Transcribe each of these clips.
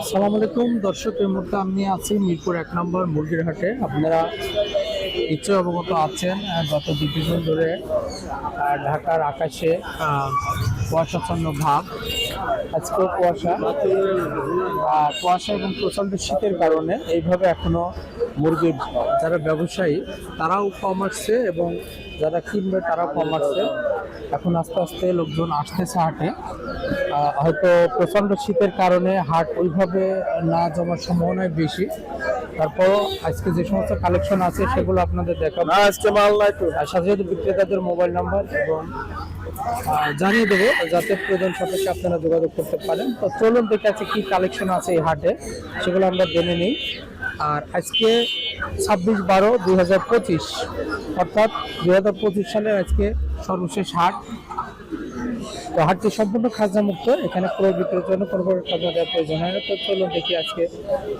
আসসালামু আলাইকুম দর্শক, এই মুহূর্তে আমি আছি মিরপুর 1 নম্বর মুরগির হাটে। আপনারা নিশ্চয়ই অবগত আছেন, গত দীর্ঘদিন ধরে ঢাকার আকাশে কুয়াশাচ্ছন্ন ভাব। আজকেও কুয়াশা এবং প্রচণ্ড শীতের কারণে এইভাবে এখনো মুরগির যারা ব্যবসায়ী তারাও কম আসছে এবং যারা কিনবে তারাও কম আসছে। এখন আস্তে আস্তে লোকজন আসতেছে হাটে। হয়তো প্রচণ্ড শীতের কারণে হাট ওইভাবে না জমার সম্ভাবনাই বেশি। তারপরও আজকে যে সমস্ত কালেকশন আছে সেগুলো আপনাদের দেখাবো। আজকে মাল নাই তো, আর সাথে সাথে বিক্রেতাদের মোবাইল নাম্বার এবং জানিয়ে দেবো, যাতে প্রয়োজন সাপেক্ষে আপনারা যোগাযোগ করতে পারেন। তো চলুন দেখে আছে কি কালেকশন আছে এই হাটে, সেগুলো আমরা জেনে নিই। আর আজকে 26/12/2025, অর্থাৎ 2025 সালে আজকে সর্বশেষ হাট। তো হাটটি সম্পূর্ণ খাজনা মুক্ত, এখানে ক্রয় বিক্রয়ের জন্য কোনো প্রকার খাজনা দেওয়ার প্রয়োজন হয় না। তো চলুন দেখি আজকে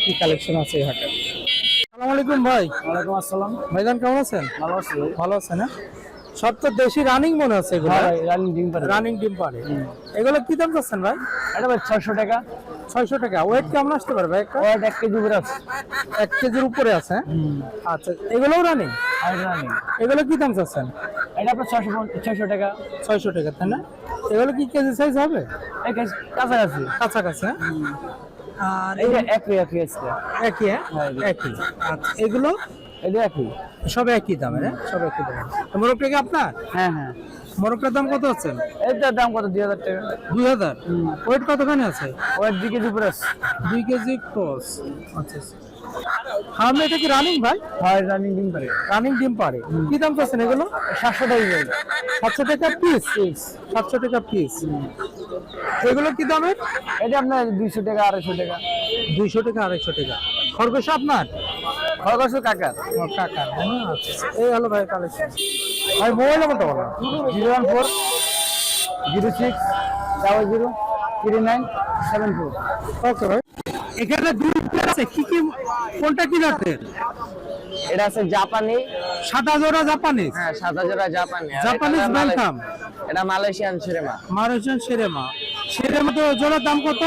কি কালেকশন আছে এই হাটে। আসসালামু আলাইকুম ভাই। ওয়ালাইকুম আসসালাম। ভাইজান কেমন আছেন? ভালো আছি। ভালো আছে না? সব তো দেশি রানিং মনে আছে এগুলো। রানিং ডিম পারে। রানিং ডিম পারে। এগুলো কি দাম চাচ্ছেন ভাই? এটা ভাই 600 টাকা। 600 টাকা। ওয়েট কেমন আসতে পারে ভাই? ওয়েট 1 কেজি উপরে আছে। 1 কেজির উপরে আছে। আচ্ছা, এগুলোও রানিং? আর রানিং। এগুলো কি দাম চাচ্ছেন? এটা আপনার 600 টাকা। 600 টাকা, তাই না? এগুলো কি কেজি সাইজ হবে? এই কেজি কাছাকাছি। কাছাকাছি, হ্যাঁ। আর এইটা একই আছে। একই, হ্যাঁ একই। আচ্ছা, এগুলো এটা একই। সব একই দামের, হ্যাঁ সব একই দামের। মোরগটা কি আপনার? হ্যাঁ হ্যাঁ। মোরগটার দাম কত হচ্ছে? এটার দাম কত? 2000 টাকা। 2000। ওয়েট কতখানি আছে? ওয়েট 2 কেজি উপরে আছে। 2 কেজি ক্রস। আচ্ছা, ফার্মে এটা কি রানিং ভাই? হয় রানিং ডিম পারে। রানিং ডিম পারে। কি দাম চাচ্ছেন এগুলো? 700 টাকা। 700 টাকা পিস। 700 টাকা পিস। এগুলো কি দামের? এটা আপনার 200 টাকা 250 টাকা। 200 টাকা 250 টাকা। খরগোশ আপনার? খরগোশ কাকার। কাকার, হ্যাঁ। আচ্ছা, এই হলো ভাই কালেকশন। ভাই মোবাইল নাম্বারটা বলো। 014 06 00 39 74। ওকে ভাই। এখানে দুটো আছে, কি কি কোনটা কি জাতের? এটা আছে জাপানি। সাদা জোড়া জাপানিজ। হ্যাঁ, সাদা জোড়া জাপানি। জাপানিজ বেলথাম। এটা মালয়েশিয়ান শেরেমা। মালয়েশিয়ান শেরেমা। শেরেমা তো জোড়ার দাম কত?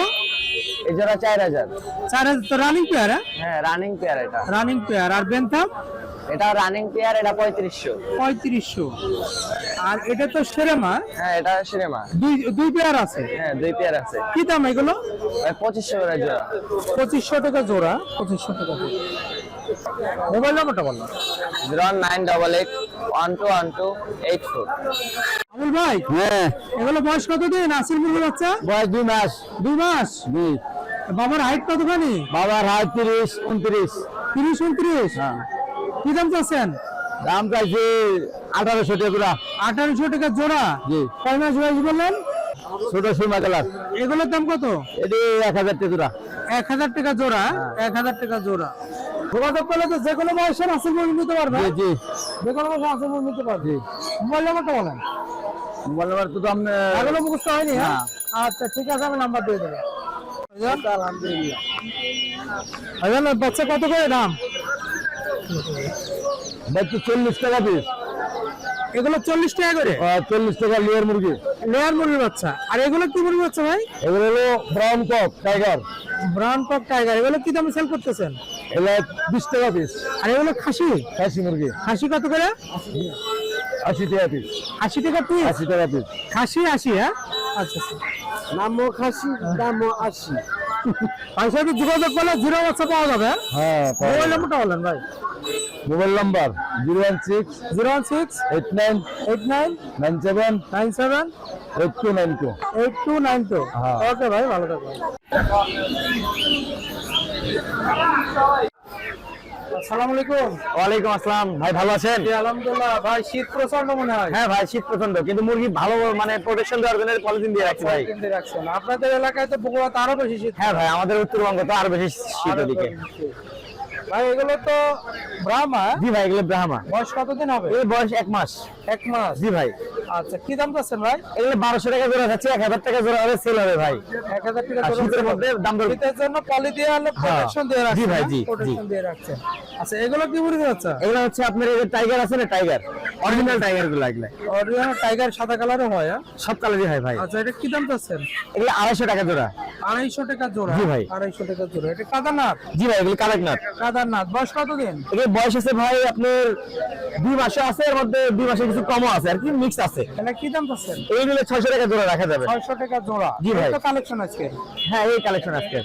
এই জোড়া 4000। 4000 তো রানিং পেয়ার? হ্যাঁ, রানিং পেয়ার এটা। Running pair. আর বেলথাম? এটা রানিং পেয়ার, এটা 3500। 3500। আর এটা তো শেরেমা। হ্যাঁ, এটা শেরেমা। দুই পেয়ার আছে। হ্যাঁ, 2 পেয়ার আছে। কি দাম এগুলো? 2500 করে জোড়া। 2500 টাকা জোড়া। 2500 টাকা জোড়া। মোবাইল নাম্বারটা বলো। 09888 121284। আমুল ভাই, হ্যাঁ, এগুলো বয়স কতদিন? আসিল মুরগির বাচ্চা? বয়স 2 মাস। 2 মাস। জি। বাবার হাইট কতখানি? বাবার হাত 30 29। 30 29। হ্যাঁ। কি দাম চাচ্ছেন? দাম চাইছে 1800 টাকা জোড়া। 1800 টাকা জোড়া। জি। কয় মাস বয়স বললেন? ছোট সুরমা কালার। এগুলোর দাম কত? এটি 1000 টাকা জোড়া। 1000 টাকা জোড়া। 1000 টাকা জোড়া। যোগাযোগ করলে তো যে কোনো বয়সের আসিল মুরগি নিতে পারবে? জি জি। যে কোনো বয়সের আসিল মুরগি নিতে পারবে। মোবাইল নাম্বারটা বলেন। মোবাইল নাম্বার তো আপনি এগুলো মুখস্থ হয়নি? হ্যাঁ, আচ্ছা ঠিক আছে, আমি নাম্বার দিয়ে দেবো। আলহামদুলিল্লাহ। ভাইজান, বাচ্চা কত করে দাম? বাচ্চা 40 টাকা পিস। এগুলো 40 টাকা করে? 40 টাকা লেয়ার মুরগি। লেয়ার মুরগির বাচ্চা। আর এগুলো কি মুরগি বাচ্চা ভাই? এগুলো হলো brown cock tiger. Brown cock tiger. এগুলো কি দামে সেল করতেছেন? এগুলো 20 টাকা পিস। আর এগুলো খাসি? খাসি মুরগি। খাসি কত করে? 80 টাকা পিস। 80 টাকা পিস। 80 টাকা পিস। খাসি 80, হ্যাঁ। আচ্ছা, নামও খাসি, দামও 80। ভাইয়ের সাথে যোগাযোগ করলে জিরো বাচ্চা পাওয়া যাবে। হ্যাঁ। মোবাইল নাম্বারটা বলেন ভাই। Mobile number 016 016 89 89 97 97 8292। 8292। হ্যাঁ। ওকে ভাই, ভালো থাকবেন। আসসালামু আলাইকুম। ওয়ালাইকুম আসসালাম। ভাই ভালো আছেন? আলহামদুলিল্লাহ। ভাই শীত প্রচন্ড মনে হয়। হ্যাঁ ভাই, শীত প্রচন্ড, কিন্তু মুরগি ভালো মানে প্রোটেকশন দেওয়ার জন্য পলিথিন দিয়ে রাখছি ভাই। কিনতে রাখছেন। আপনাদের এলাকায় তো বগুড়াতে আরো বেশি শীত। হ্যাঁ ভাই, আমাদের উত্তরবঙ্গ তো আরো বেশি শীত ওদিকে। ভাই এগুলো তো ব্রাহ্মা। জি ভাই, এগুলো ব্রাহ্মা। বয়স কতদিন হবে? এই বয়স 1 মাস। 1 মাস। জি ভাই। আচ্ছা, কি দাম চাচ্ছেন ভাই? এগুলো 1200 টাকা জোড়া যাচ্ছে, 1000 টাকা জোড়া হবে, সেল হবে ভাই। 1000 টাকা আর জোড়া। শীতের মধ্যে দাম দর শীতের জন্য পলি দিয়ে হলো প্রোটেকশন দিয়ে রাখছেন। জি ভাই, না? জি, প্রোটেকশন দিয়ে রাখছেন। আচ্ছা, এগুলো কি মুরগি বাচ্চা? এগুলো হচ্ছে আপনার এই যে টাইগার আছে না, টাইগার অরিজিনাল টাইগার গুলো এগুলো অরিজিনাল টাইগার সাদা কালারও হয়, হ্যাঁ? সব কালারই হয় ভাই। আচ্ছা, এটা কি দাম চাচ্ছেন? এগুলো 250 টাকা জোড়া। 250 টাকা জোড়া। জি ভাই। 250 টাকা জোড়া। এটা কাদারনাথ। জি ভাই, এগুলো কালেকনাথ। কাদারনাথ বয়স কতদিন? এগুলো বয়স আছে ভাই আপনার 2 মাসে আছে, এর মধ্যে 2 মাসে কিছু কমও আছে আর কি, মিক্স আছে। এটা কি দাম চাচ্ছেন? এইগুলো 600 টাকা জোড়া রাখা যাবে। 600 টাকা জোড়া। জি ভাই। এটা কালেকশন আজকে। হ্যাঁ, এই কালেকশন আজকে।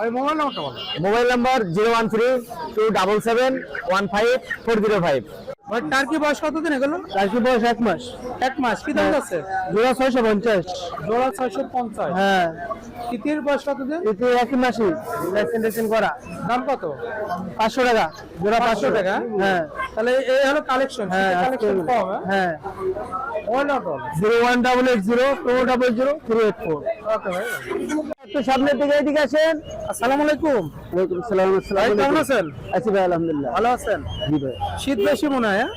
আর মোবাইল নাম্বারটা বলো। Mobile number 01327715405। ভাই টার্কি বয়স কতদিন এগুলো? টার্কি বয়স 1 মাস। 1 মাস। কি দাম আছে? জোড়া 650। জোড়া 650। হ্যাঁ, কিতির বয়স কতদিন? এতে একই মাসে ভ্যাকসিনেশন করা। দাম কত? 500 টাকা জোড়া। 500 টাকা। হ্যাঁ তাহলে এই হলো কালেকশন। হ্যাঁ, কালেকশন কম, হ্যাঁ? হ্যাঁ। Mobile number. 01880284384। ওকে ভাই। একটু সামনের দিকে এদিকে আসেন। আসসালামু আলাইকুম। ওয়ালাইকুম আসসালাম। ভাই কেমন আছেন? আছি ভাই, আলহামদুলিল্লাহ। ভালো আছেন? জি ভাই। শীত বেশি মনে হয়, হ্যাঁ?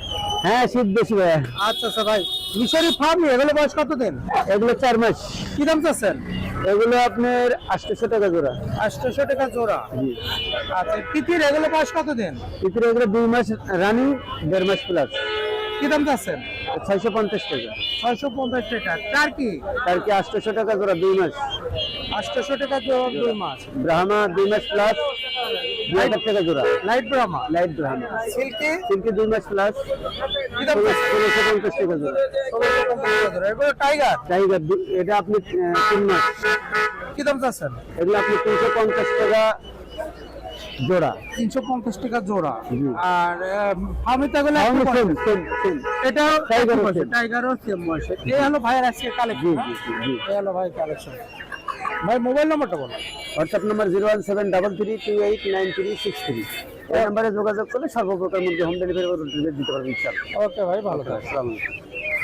হ্যাঁ, শীত বেশি ভাই। আচ্ছা আচ্ছা ভাই, মিশরি ফার্ম এগুলো বয়স কতদিন? এগুলো 4 মাস। কি দাম চাচ্ছেন? এগুলো আপনার 800 টাকা জোড়া। 800 টাকা জোড়া। জি। আচ্ছা, তিতির এগুলো বয়স কতদিন? ভিতরে এগুলো 2 মাস রানিং, 1.5 মাস প্লাস। কি দাম চাচ্ছেন? 650 টাকা। 650 টাকা। টার্কি তার কি 800 টাকা জোড়া, 2 মাস। 800 টাকা জোড়া, 2 মাস। ব্রাহ্মা 2 মাস প্লাস, 2000 টাকা জোড়া। Light Brahma. Light Brahma silky silky 2 মাস প্লাস, কি দাম চাচ্ছেন? 1650 টাকা জোড়া। 1650 টাকা জোড়া। এগুলো টাইগার টাইগার এটা আপনি 3 মাস। কি দাম চাচ্ছেন? এগুলো আপনি 350 টাকা জোড়া। 350 টাকা জোড়া। জি। আর ফার্মিতে এগুলো সেম একটু সেম সেম। এটা টাইগারও টাইগারও same। টাইগারও সেম বয়সে। এই হলো ভাইয়ের আজকে জি কালেকশন। জি জি। এই হলো ভাই কালেকশন। ভাই মোবাইল নাম্বারটা বলো। WhatsApp number 01733289363। এই নাম্বারে যোগাযোগ করলে সর্বপ্রকার মধ্যে হোম ডেলিভারি দিতে পারবেন ইনশাআল্লাহ। ওকে ভাই, ভালো থাকবেন। আসসালামু আলাইকুম।